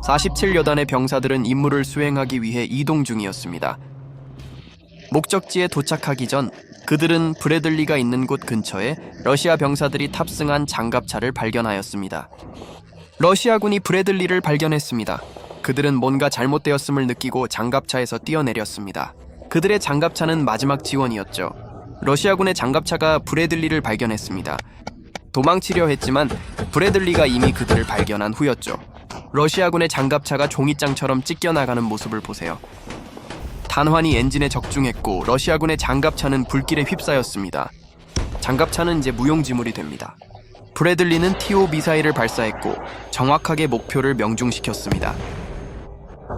47여단의 병사들은 임무를 수행하기 위해 이동 중이었습니다. 목적지에 도착하기 전 그들은 브래들리가 있는 곳 근처에 러시아 병사들이 탑승한 장갑차를 발견하였습니다. 러시아군이 브래들리를 발견했습니다. 그들은 뭔가 잘못되었음을 느끼고 장갑차에서 뛰어내렸습니다. 그들의 장갑차는 마지막 지원이었죠. 러시아군의 장갑차가 브래들리를 발견했습니다. 도망치려 했지만 브래들리가 이미 그들을 발견한 후였죠. 러시아군의 장갑차가 종이장처럼 찢겨나가는 모습을 보세요. 탄환이 엔진에 적중했고 러시아군의 장갑차는 불길에 휩싸였습니다. 장갑차는 이제 무용지물이 됩니다. 브래들리는 T-5 미사일을 발사했고 정확하게 목표를 명중시켰습니다.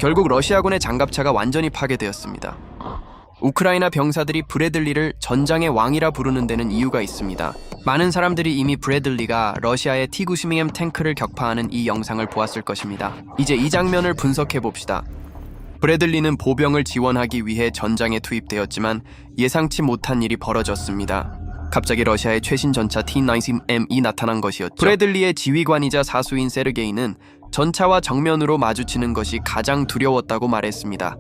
결국 러시아군의 장갑차가 완전히 파괴되었습니다. 우크라이나 병사들이 브래들리를 전장의 왕이라 부르는 데는 이유가 있습니다. 많은 사람들이 이미 브래들리가 러시아의 T-90M 탱크를 격파하는 이 영상을 보았을 것입니다. 이제 이 장면을 분석해봅시다. 브래들리는 보병을 지원하기 위해 전장에 투입되었지만 예상치 못한 일이 벌어졌습니다. 갑자기 러시아의 최신 전차 T-90M이 나타난 것이었죠. 브래들리의 지휘관이자 사수인 세르게이는 전차와 정면으로 마주치는 것이 가장 두려웠다고 말했습니다.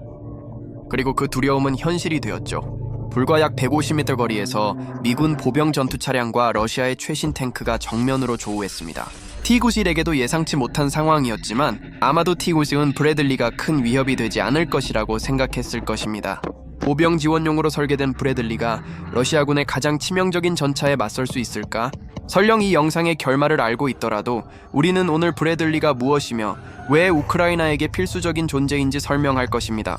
그리고 그 두려움은 현실이 되었죠. 불과 약 150m 거리에서 미군 보병 전투 차량과 러시아의 최신 탱크가 정면으로 조우했습니다. T-90에게도 예상치 못한 상황이었지만 아마도 T-90은 브래들리가 큰 위협이 되지 않을 것이라고 생각했을 것입니다. 보병 지원용으로 설계된 브래들리가 러시아군의 가장 치명적인 전차에 맞설 수 있을까? 설령 이 영상의 결말을 알고 있더라도 우리는 오늘 브래들리가 무엇이며 왜 우크라이나에게 필수적인 존재인지 설명할 것입니다.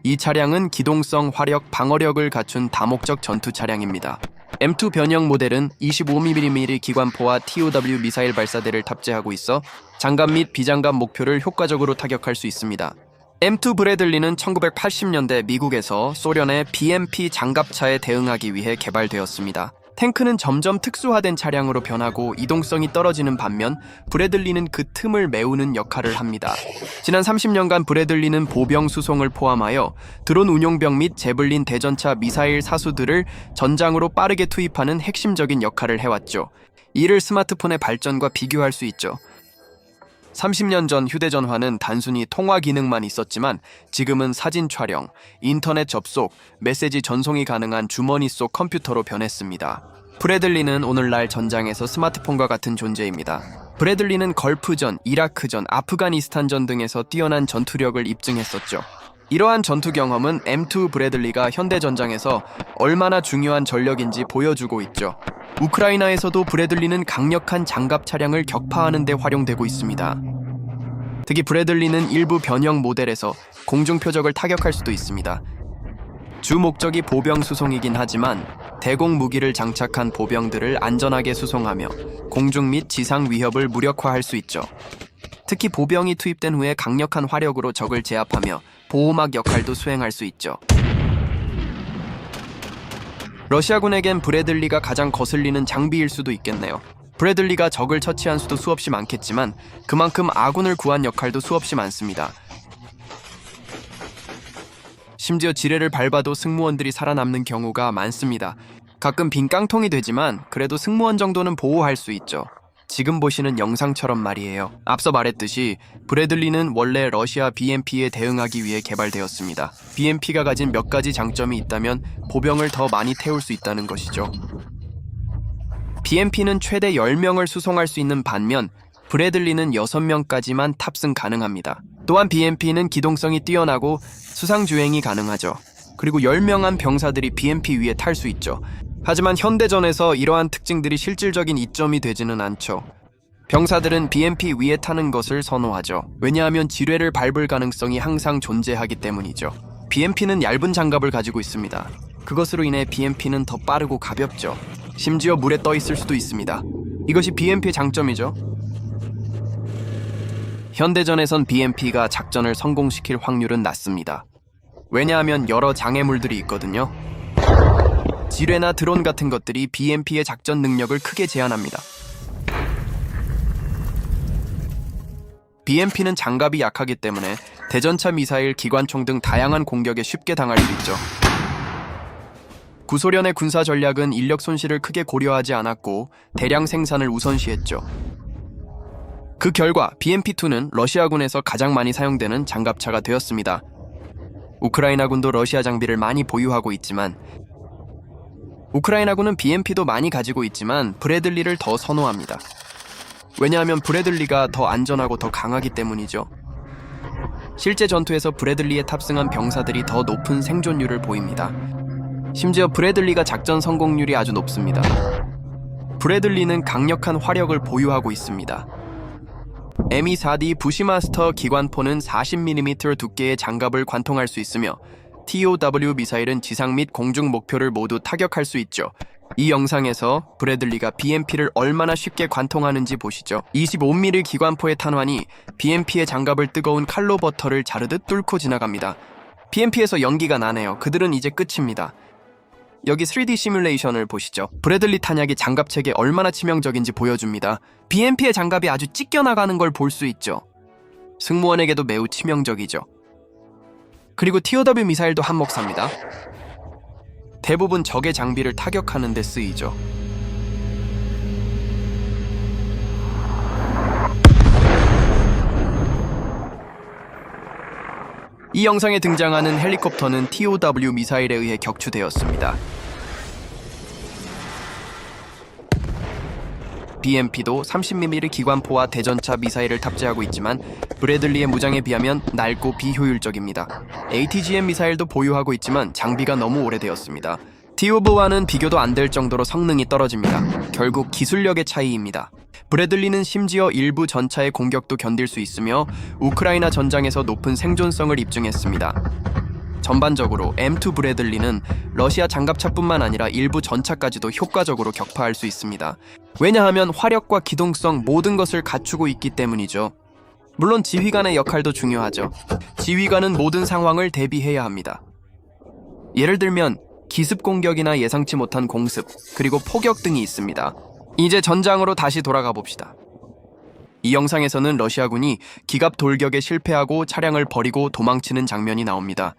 이 차량은 기동성, 화력, 방어력을 갖춘 다목적 전투 차량입니다. M2 변형 모델은 25mm 기관포와 TOW 미사일 발사대를 탑재하고 있어 장갑 및 비장갑 목표를 효과적으로 타격할 수 있습니다. M2 브래들리는 1980년대 미국에서 소련의 BMP 장갑차에 대응하기 위해 개발되었습니다. 탱크는 점점 특수화된 차량으로 변하고 이동성이 떨어지는 반면 브래들리는 그 틈을 메우는 역할을 합니다. 지난 30년간 브래들리는 보병 수송을 포함하여 드론 운용병 및 제블린 대전차 미사일 사수들을 전장으로 빠르게 투입하는 핵심적인 역할을 해왔죠. 이를 스마트폰의 발전과 비교할 수 있죠. 30년 전 휴대전화는 단순히 통화 기능만 있었지만 지금은 사진 촬영, 인터넷 접속, 메시지 전송이 가능한 주머니 속 컴퓨터로 변했습니다. 브래들리는 오늘날 전장에서 스마트폰과 같은 존재입니다. 브래들리는 걸프전, 이라크전, 아프가니스탄전 등에서 뛰어난 전투력을 입증했었죠. 이러한 전투 경험은 M2 브래들리가 현대 전장에서 얼마나 중요한 전력인지 보여주고 있죠. 우크라이나에서도 브래들리는 강력한 장갑 차량을 격파하는 데 활용되고 있습니다. 특히 브래들리는 일부 변형 모델에서 공중 표적을 타격할 수도 있습니다. 주 목적이 보병 수송이긴 하지만 대공 무기를 장착한 보병들을 안전하게 수송하며 공중 및 지상 위협을 무력화할 수 있죠. 특히 보병이 투입된 후에 강력한 화력으로 적을 제압하며 보호막 역할도 수행할 수 있죠. 러시아군에겐 브래들리가 가장 거슬리는 장비일 수도 있겠네요. 브래들리가 적을 처치한 수도 수없이 많겠지만 그만큼 아군을 구한 역할도 수없이 많습니다. 심지어 지뢰를 밟아도 승무원들이 살아남는 경우가 많습니다. 가끔 빈 깡통이 되지만 그래도 승무원 정도는 보호할 수 있죠. 지금 보시는 영상처럼 말이에요. 앞서 말했듯이 브래들리는 원래 러시아 BMP에 대응하기 위해 개발되었습니다. BMP가 가진 몇 가지 장점이 있다면 보병을 더 많이 태울 수 있다는 것이죠. BMP는 최대 10명을 수송할 수 있는 반면 브래들리는 6명까지만 탑승 가능합니다. 또한 BMP는 기동성이 뛰어나고 수상주행이 가능하죠. 그리고 10명한 병사들이 BMP 위에 탈 수 있죠. 하지만 현대전에서 이러한 특징들이 실질적인 이점이 되지는 않죠. 병사들은 BMP 위에 타는 것을 선호하죠. 왜냐하면 지뢰를 밟을 가능성이 항상 존재하기 때문이죠. BMP는 얇은 장갑을 가지고 있습니다. 그것으로 인해 BMP는 더 빠르고 가볍죠. 심지어 물에 떠 있을 수도 있습니다. 이것이 BMP의 장점이죠. 현대전에선 BMP가 작전을 성공시킬 확률은 낮습니다. 왜냐하면 여러 장애물들이 있거든요. 지뢰나 드론 같은 것들이 BMP의 작전 능력을 크게 제한합니다. BMP는 장갑이 약하기 때문에 대전차 미사일, 기관총 등 다양한 공격에 쉽게 당할 수 있죠. 구소련의 군사 전략은 인력 손실을 크게 고려하지 않았고 대량 생산을 우선시했죠. 그 결과 BMP-2는 러시아군에서 가장 많이 사용되는 장갑차가 되었습니다. 우크라이나군도 러시아 장비를 많이 보유하고 있지만 우크라이나군은 BMP도 많이 가지고 있지만 브래들리를 더 선호합니다. 왜냐하면 브래들리가 더 안전하고 더 강하기 때문이죠. 실제 전투에서 브래들리에 탑승한 병사들이 더 높은 생존율을 보입니다. 심지어 브래들리가 작전 성공률이 아주 높습니다. 브래들리는 강력한 화력을 보유하고 있습니다. M24D 부시마스터 기관포는 40mm 두께의 장갑을 관통할 수 있으며 TOW 미사일은 지상 및 공중 목표를 모두 타격할 수 있죠. 이 영상에서 브래들리가 BMP를 얼마나 쉽게 관통하는지 보시죠. 25mm 기관포의 탄환이 BMP의 장갑을 뜨거운 칼로 버터를 자르듯 뚫고 지나갑니다. BMP에서 연기가 나네요. 그들은 이제 끝입니다. 여기 3D 시뮬레이션을 보시죠. 브래들리 탄약이 장갑책에 얼마나 치명적인지 보여줍니다. BMP의 장갑이 아주 찢겨나가는 걸 볼 수 있죠. 승무원에게도 매우 치명적이죠. 그리고 TOW 미사일도 한몫합니다. 대부분 적의 장비를 타격하는 데 쓰이죠. 이 영상에 등장하는 헬리콥터는 TOW 미사일에 의해 격추되었습니다. BMP도 30mm 기관포와 대전차 미사일을 탑재하고 있지만 브래들리의 무장에 비하면 낡고 비효율적입니다. ATGM 미사일도 보유하고 있지만 장비가 너무 오래되었습니다. TOW와는 비교도 안 될 정도로 성능이 떨어집니다. 결국 기술력의 차이입니다. 브래들리는 심지어 일부 전차의 공격도 견딜 수 있으며 우크라이나 전장에서 높은 생존성을 입증했습니다. 전반적으로 M2 브래들리는 러시아 장갑차뿐만 아니라 일부 전차까지도 효과적으로 격파할 수 있습니다. 왜냐하면 화력과 기동성 모든 것을 갖추고 있기 때문이죠. 물론 지휘관의 역할도 중요하죠. 지휘관은 모든 상황을 대비해야 합니다. 예를 들면 기습 공격이나 예상치 못한 공습, 그리고 포격 등이 있습니다. 이제 전장으로 다시 돌아가 봅시다. 이 영상에서는 러시아군이 기갑 돌격에 실패하고 차량을 버리고 도망치는 장면이 나옵니다.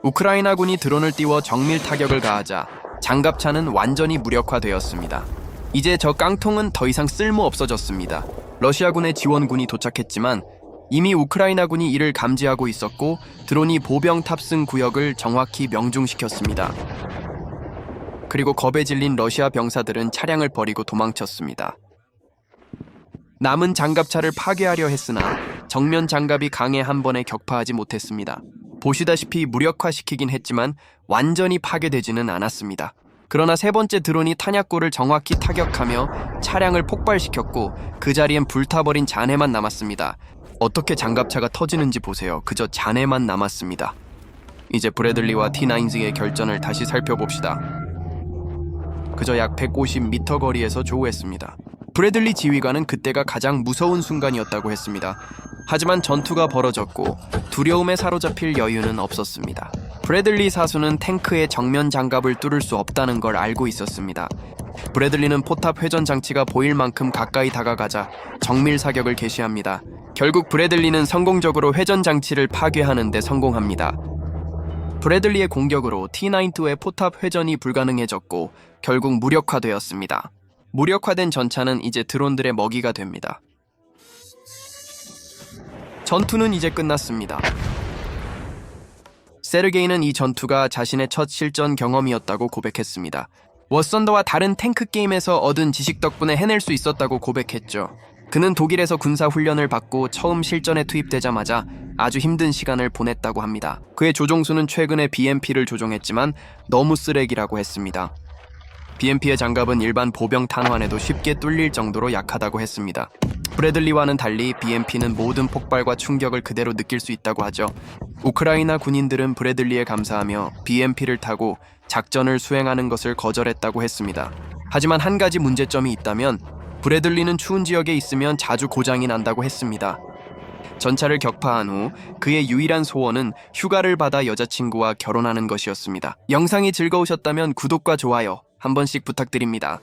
우크라이나군이 드론을 띄워 정밀 타격을 가하자 장갑차는 완전히 무력화되었습니다. 이제 저 깡통은 더 이상 쓸모 없어졌습니다. 러시아군의 지원군이 도착했지만 이미 우크라이나군이 이를 감지하고 있었고 드론이 보병 탑승 구역을 정확히 명중시켰습니다. 그리고 겁에 질린 러시아 병사들은 차량을 버리고 도망쳤습니다. 남은 장갑차를 파괴하려 했으나 정면 장갑이 강에 한 번에 격파하지 못했습니다. 보시다시피 무력화시키긴 했지만 완전히 파괴되지는 않았습니다. 그러나 세 번째 드론이 탄약고를 정확히 타격하며 차량을 폭발시켰고 그 자리엔 불타버린 잔해만 남았습니다. 어떻게 장갑차가 터지는지 보세요. 그저 잔해만 남았습니다. 이제 브래들리와 T9Z의 결전을 다시 살펴봅시다. 그저 약 150m 거리에서 조우했습니다. 브래들리 지휘관은 그때가 가장 무서운 순간이었다고 했습니다. 하지만 전투가 벌어졌고 두려움에 사로잡힐 여유는 없었습니다. 브래들리 사수는 탱크의 정면 장갑을 뚫을 수 없다는 걸 알고 있었습니다. 브래들리는 포탑 회전 장치가 보일 만큼 가까이 다가가자 정밀 사격을 개시합니다. 결국 브래들리는 성공적으로 회전 장치를 파괴하는 데 성공합니다. 브래들리의 공격으로 T92의 포탑 회전이 불가능해졌고 결국 무력화되었습니다. 무력화된 전차는 이제 드론들의 먹이가 됩니다. 전투는 이제 끝났습니다. 세르게이는 이 전투가 자신의 첫 실전 경험이었다고 고백했습니다. 워썬더와 다른 탱크 게임에서 얻은 지식 덕분에 해낼 수 있었다고 고백했죠. 그는 독일에서 군사 훈련을 받고 처음 실전에 투입되자마자 아주 힘든 시간을 보냈다고 합니다. 그의 조종수는 최근에 BMP를 조종했지만 너무 쓰레기라고 했습니다. BMP의 장갑은 일반 보병 탄환에도 쉽게 뚫릴 정도로 약하다고 했습니다. 브래들리와는 달리 BMP는 모든 폭발과 충격을 그대로 느낄 수 있다고 하죠. 우크라이나 군인들은 브래들리에 감사하며 BMP를 타고 작전을 수행하는 것을 거절했다고 했습니다. 하지만 한 가지 문제점이 있다면 브래들리는 추운 지역에 있으면 자주 고장이 난다고 했습니다. 전차를 격파한 후 그의 유일한 소원은 휴가를 받아 여자친구와 결혼하는 것이었습니다. 영상이 즐거우셨다면 구독과 좋아요 한 번씩 부탁드립니다.